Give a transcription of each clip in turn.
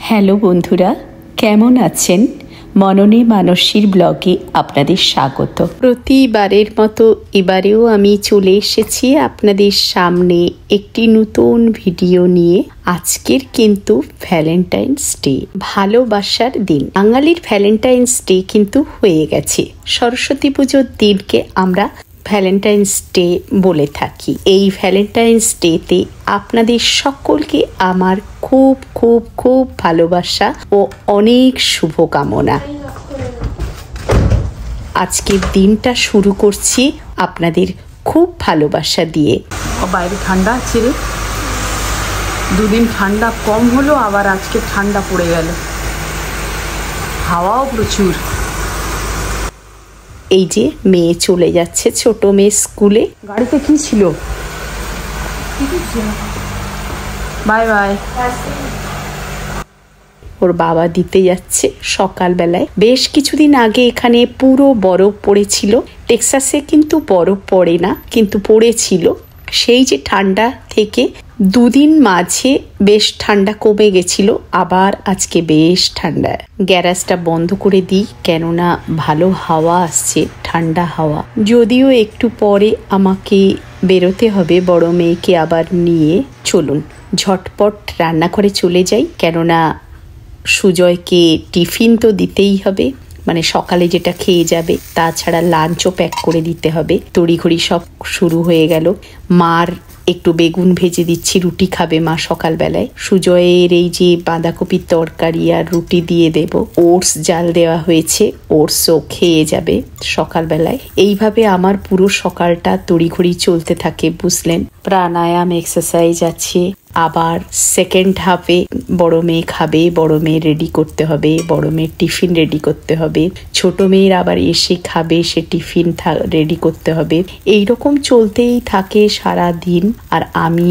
Hello বন্ধুরা, কেমন আছেন? মননে মানসীর ব্লগে আপনাদের স্বাগত। প্রতিবারের মতো এবারেও আমি চলে এসেছি আপনাদের সামনে একটি নতুন ভিডিও নিয়ে। আজকের কিন্তু ভ্যালেন্টাইন্স ডে, ভালোবাসার দিন। বাঙালির ভ্যালেন্টাইন্স ডে কিন্তু হয়ে গেছে। সরস্বতী পুজোর দিনকে আমরা ভ্যালেন্টাইন্স ডে বলে থাকি। এই ভ্যালেন্টাইন্স ডেতে আপনাদের সকলকে আমার খুব খুব খুব ভালোবাসা ও অনেক শুভকামনা। আজকের দিনটা শুরু করছি আপনাদের খুব ভালোবাসা দিয়ে। বাইরে ঠান্ডা আছে রে, দুদিন ঠান্ডা কম হলো, আবার আজকে ঠান্ডা পড়ে গেল, হাওয়াও প্রচুর। এই যে মেয়ে চলে যাচ্ছে, ছোট মেয়ে স্কুলে। গাড়িতে কি ছিল? Bye bye. ওর বাবা দিতে যাচ্ছে সকালবেলায়। বেশ কিছুদিন আগে এখানে পুরো বরফ পড়েছিল। টেক্সাসে কিন্তু বরফ পড়ে না, কিন্তু পড়েছিল। সেই যে ঠান্ডা থেকে দুদিন মাঝে বেশ ঠান্ডা কমে গেছিল, আবার আজকে বেশ ঠান্ডা। গ্যারেজটা বন্ধ করে দিই, কেননা ভালো হাওয়া আসছে, ঠান্ডা হাওয়া। যদিও একটু পরে আমাকে বেরোতে হবে বড় মেয়েকে আবার নিয়ে। চলুন ঝটপট রান্নাঘরে চলে যাই, কেননা সুজয়কে টিফিন তো দিতেই হবে, মানে সকালে যেটা খেয়ে যাবে, তাছাড়া লাঞ্চও প্যাক করে দিতে হবে। তড়িঘড়ি সব শুরু হয়ে গেল। মার একটু বেগুন ভেজে দিচ্ছি, রুটি খাবে মা সকালবেলায়। সুজয়ের এই যে বাঁধাকপির তরকারি আর রুটি দিয়ে দেব। ওটস জাল দেওয়া হয়েছে, ওটসও খেয়ে যাবে সকালবেলায়। এইভাবে আমার পুরো সকালটা তড়িঘড়ি চলতে থাকে, বুঝলেন। প্রাণায়াম, এক্সারসাইজ আছে। আবার সেকেন্ড হাফে বড় মেয়ে খাবে, বড় মেয়ে রেডি করতে হবে, বড় মেয়ের টিফিন রেডি করতে হবে। ছোট মেয়ের আবার এসে খাবে, সে টিফিন রেডি করতে হবে। এইরকম চলতেই থাকে সারা দিন। আর আমি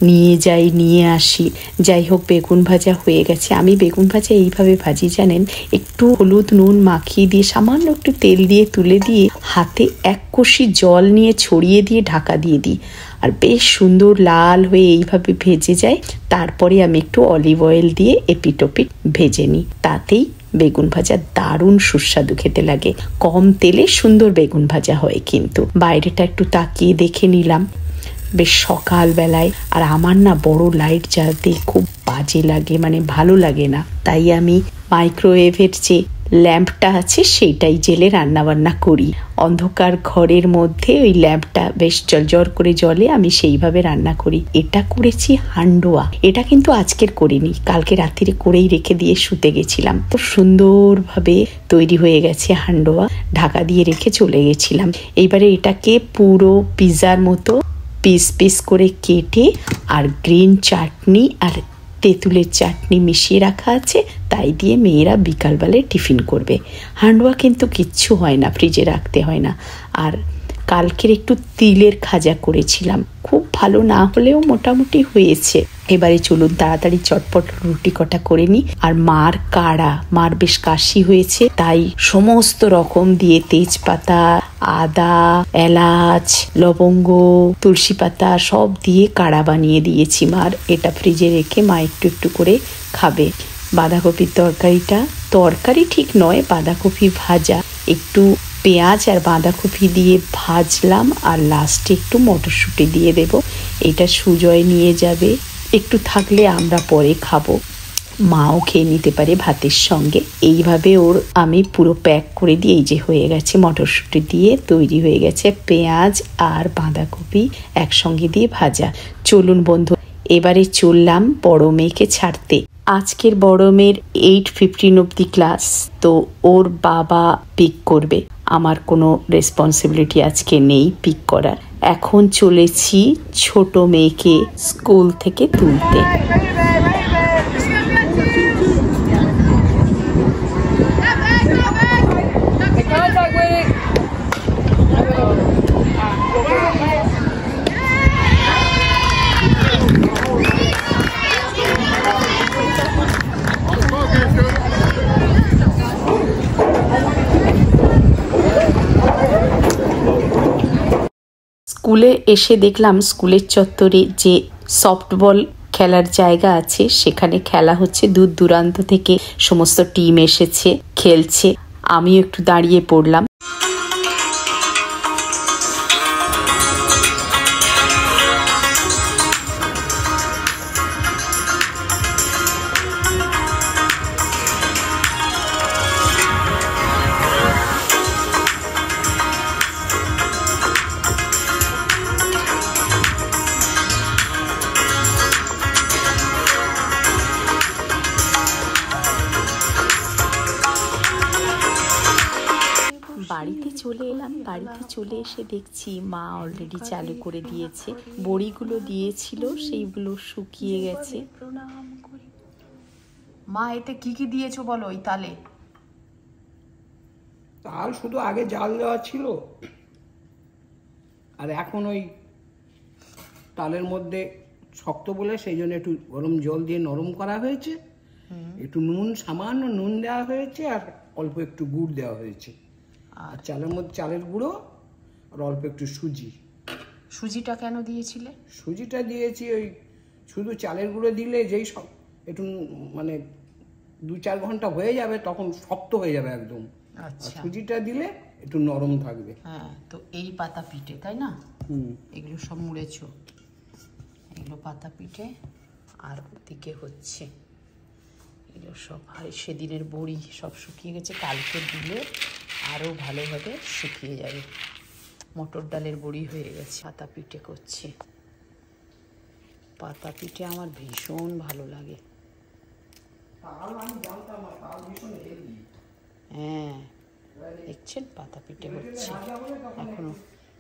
নিয়ে যাই, নিয়ে আসি। যাই হোক, বেগুন ভাজা হয়ে গেছে। আমি বেগুন ভাজা এইভাবে ভাজি জানেন, একটু হলুদ নুন মাখিয়ে দিয়ে, সামান্য একটু তেল দিয়ে তুলে দিয়ে, হাতে এক কষি জল নিয়ে ছড়িয়ে দিয়ে ঢাকা দিয়ে দিই। আর বেশ সুন্দর লাল হয়ে এইভাবে ভেজে যায়। তারপরে আমি একটু অলিভ অয়েল দিয়ে এপিটোপিট ভেজে নিই। তাতেই বেগুন ভাজা দারুণ সুস্বাদু খেতে লাগে। কম তেলে সুন্দর বেগুন ভাজা হয়। কিন্তু বাইরেটা একটু তাকিয়ে দেখে নিলাম, বেশ সকালবেলায়। আর আমার না বড় লাইট জ্বালতে খুব বাজে লাগে, মানে ভালো লাগে না। তাই আমি মাইক্রোওয়েভের যে ল্যাম্পটা আছে সেইটাই জেলে রান্নাবান্না করি। অন্ধকার ঘরের মধ্যে ওই ল্যাম্পটা বেশ জলজল করে জ্বলে, আমি সেইভাবে রান্না করি। এটা করেছি হান্ডোয়া। এটা কিন্তু আজকের করিনি, কালকে রাত্রিরে করেই রেখে দিয়ে শুতে গেছিলাম। তো সুন্দরভাবে তৈরি হয়ে গেছে হান্ডোয়া, ঢাকা দিয়ে রেখে চলে গেছিলাম। এইবারে এটাকে পুরো পিৎজার মতো পিস পিস করে কেটে, আর গ্রিন চাটনি আর তেঁতুলের চাটনি মিশিয়ে রাখা আছে, তাই দিয়ে মেয়েরা বিকালবেলায় টিফিন করবে। হান্ডোয়া কিন্তু কিচ্ছু হয় না, ফ্রিজে রাখতে হয় না। আর কালকের একটু তিলের খাজা করেছিলাম, খুব ভালো না হলেও মোটামুটি হয়েছে। এবারে চলুন তাড়াতাড়ি চটপট রুটি কটা করে নিই। আর মার কাড়া, মার বেশ কাশি হয়েছে, তাই সমস্ত রকম দিয়ে তেজপাতা, আদা, এলাচ, লবঙ্গ, তুলসী পাতা সব দিয়ে কাড়া বানিয়ে দিয়েছি মার। এটা ফ্রিজে রেখে মা একটু একটু করে খাবে। বাঁধাকপির তরকারিটা, তরকারি ঠিক নয়, বাঁধাকপি ভাজা, একটু পেঁয়াজ আর বাঁধাকপি দিয়ে ভাজলাম, আর লাস্টে একটু মটরশুঁটি দিয়ে দেব। এটা সুজয় নিয়ে যাবে, একটু থাকলে আমরা পরে খাবো, মাও খেয়ে নিতে পারে ভাতের সঙ্গে। এইভাবে ওর আমি পুরো প্যাক করে দিই। এই যে হয়ে গেছে, মটরশুঁটি দিয়ে তৈরি হয়ে গেছে পেঁয়াজ আর বাঁধাকপি একসঙ্গে দিয়ে ভাজা। চলুন বন্ধু, এবারে চললাম বড় মেয়েকে ছাড়তে। আজকের বড় মেয়ের 8:15 অব্দি ক্লাস, তো ওর বাবা পিক করবে। আমার কোনো রেসপন্সিবিলিটি আজকে নেই পিক করার। এখন চলেছি ছোট মেয়েকে স্কুল থেকে তুলতে। স্কুলে এসে দেখলাম স্কুলের চত্বরে যে সফটবল খেলার জায়গা আছে, সেখানে খেলা হচ্ছে, দূর দূরান্ত থেকে সমস্ত টিম এসেছে, খেলছে। আমিও একটু দাঁড়িয়ে পড়লাম। বাড়িতে চলে এলাম। বাড়িতে চলে এসে দেখছি মা অলরেডি চালু করে দিয়েছে। বড়িগুলো দিয়েছিল, সেইগুলো শুকিয়ে গেছে। প্রণাম করি। মা এতে কি কি দিয়েছো বলো ওই তালে? তাল শুধু আগে জাল দেওয়া ছিল, আর এখন ওই তালের মধ্যে শক্ত বলে সেই জন্য একটু গরম জল দিয়ে নরম করা হয়েছে, একটু নুন, সামান্য নুন দেওয়া হয়েছে, আর অল্প একটু গুড় দেওয়া হয়েছে। আর চালের মধ্যে চালের গুঁড়ো আর অল্প একটু সুজি। সুজিটা কেন দিয়েছিলে? সুজিটা দিয়েছি ওই শুধু চালের গুঁড়ো দিলে যেই সব একটু মানে 2-4 ঘন্টা হয়ে যাবে, তখন শক্ত হয়ে যাবে একদম। আচ্ছা, সুজিটা দিলে একটু নরম থাকবে। হ্যাঁ, তো এই পাতা পিঠে, তাই না? এগুলো সব মুড়েছো, এগুলো পাতা পিঠে। আর ওদিকে হচ্ছে এগুলো সব, আর সেদিনের বড়ি সব শুকিয়ে গেছে, কালকে দিলে আরও ভালোভাবে শুকিয়ে যাবে। মটর ডালের বড়ি হয়ে গেছে। পাতা পিঠে করছি। পাতা পিঠে আমার ভীষণ ভালো লাগে। হ্যাঁ, দেখছেন পাতা পিঠে হচ্ছে এখনো।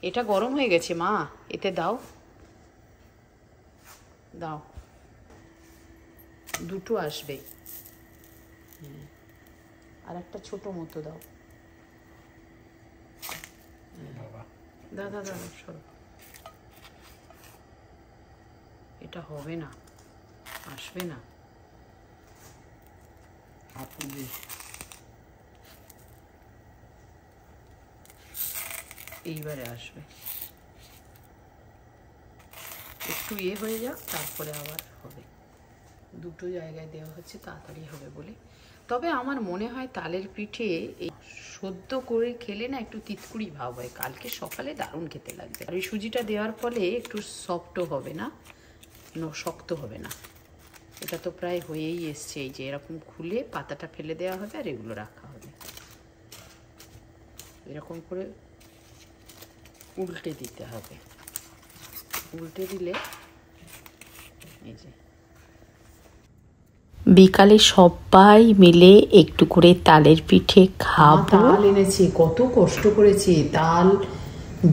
এটা গরম হয়ে গেছে মা, এতে দাও দাও, দুটো আসবে। হ্যাঁ, আর একটা ছোট মতো দাও। দাদা দাদা সরো, এটা হবে না, আসবে না। এইবারে আসবে, একটু হয়ে যাক, তারপরে আবার হবে। দুটো জায়গায় দেওয়া হচ্ছে, তাড়াতাড়ি হবে বলে। তবে আমার মনে হয় তালের পিঠে এই সদ্য করে খেলে না একটু তিতকুড়ি ভাব হয়, কালকে সকালে দারুণ খেতে লাগবে। আর ওই সুজিটা দেওয়ার ফলে একটু সফটও হবে না, শক্ত হবে না। এটা তো প্রায় হয়েই এসছে। এই যে এরকম খুলে পাতাটা ফেলে দেওয়া হবে, আর এগুলো রাখা হবে। এরকম করে উল্টে দিতে হবে, উল্টে দিলে এই যে বিকালে সবাই মিলে একটু করে তালের পিঠে খাবো। তাল এনেছে, কত কষ্ট করেছে, তাল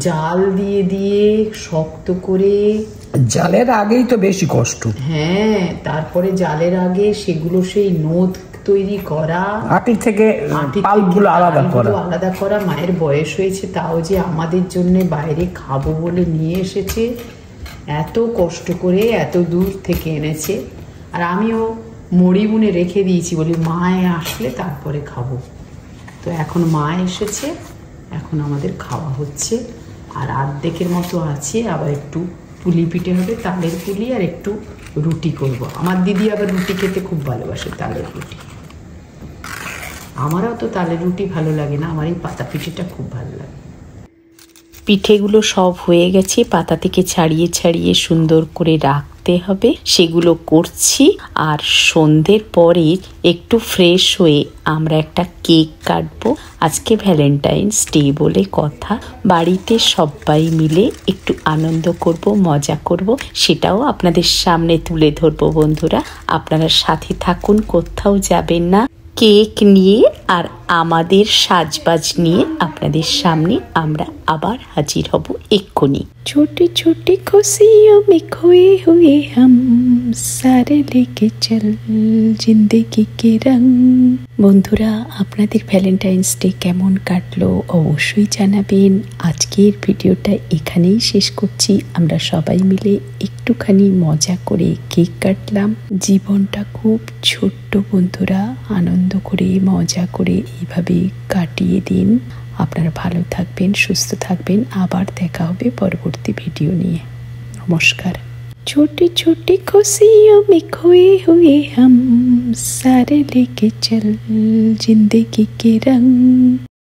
জাল দিয়ে দিয়ে শক্ত করে। জালের আগেই তো বেশি কষ্ট। হ্যাঁ, তারপরে জালের আগে সেগুলো সেই নোদ তৈরি করা, আটি থেকে পাল্পগুলো আলাদা করা। মায়ের বয়স হয়েছে, তাও যে আমাদের জন্য বাইরে খাবো বলে নিয়ে এসেছে, এত কষ্ট করে এত দূর থেকে এনেছে। আর আমিও মুড়ি বুনে রেখে দিয়েছি, বলি মায়ে আসলে তারপরে খাবো। তো এখন মা এসেছে, এখন আমাদের খাওয়া হচ্ছে। আর অর্ধেকের মতো আছে, আবার একটু পুলি পিঠে হবে, তালের পুলি, আর একটু রুটি করব। আমার দিদি আবার রুটি খেতে খুব ভালোবাসে, তালের রুটি। আমারও তো তালের রুটি ভালো লাগে না, আমার এই পাতা পিঠেটা খুব ভালো লাগে। পিঠেগুলো সব হয়ে গেছে, পাতা থেকে ছাড়িয়ে ছাড়িয়ে সুন্দর করে রাখতে হবে, সেগুলো করছি। আর সন্ধ্যের পরে একটু ফ্রেশ হয়ে আমরা একটা কেক কাটবো। আজকে ভ্যালেন্টাইন্স ডে বলে কথা, বাড়িতে সবাই মিলে একটু আনন্দ করব, মজা করব, সেটাও আপনাদের সামনে তুলে ধরবো। বন্ধুরা, আপনারা সাথে থাকুন, কোথাও যাবেন না। কেক নিয়ে আর আমাদের সাজবাজ নিয়ে আপনাদের সামনে আমরা আবার হাজির হব এক্ষুনি। ছোটি ছোটি খুশিयों में खोए हुए हम सारे लेके चल जिंदगी के रंग। বন্ধুরা, আপনাদের ভ্যালেন্টাইন্স ডে কেমন কাটলো অবশ্যই জানাবেন। আজকের ভিডিওটা এখানেই শেষ করছি। আমরা সবাই মিলে একটুখানি মজা করে কেক কাটলাম। জীবনটা খুব ছোট্ট বন্ধুরা, আনন্দ করে মজা করে এইভাবে কাটিয়ে দিন। আপনারা ভালো থাকবেন, সুস্থ থাকবেন। আবার দেখা হবে পরবর্তী ভিডিও নিয়ে। নমস্কার। छोटी छोटी खुशियों में खोए हुए हम सारे लेके चल जिंदगी के रंग।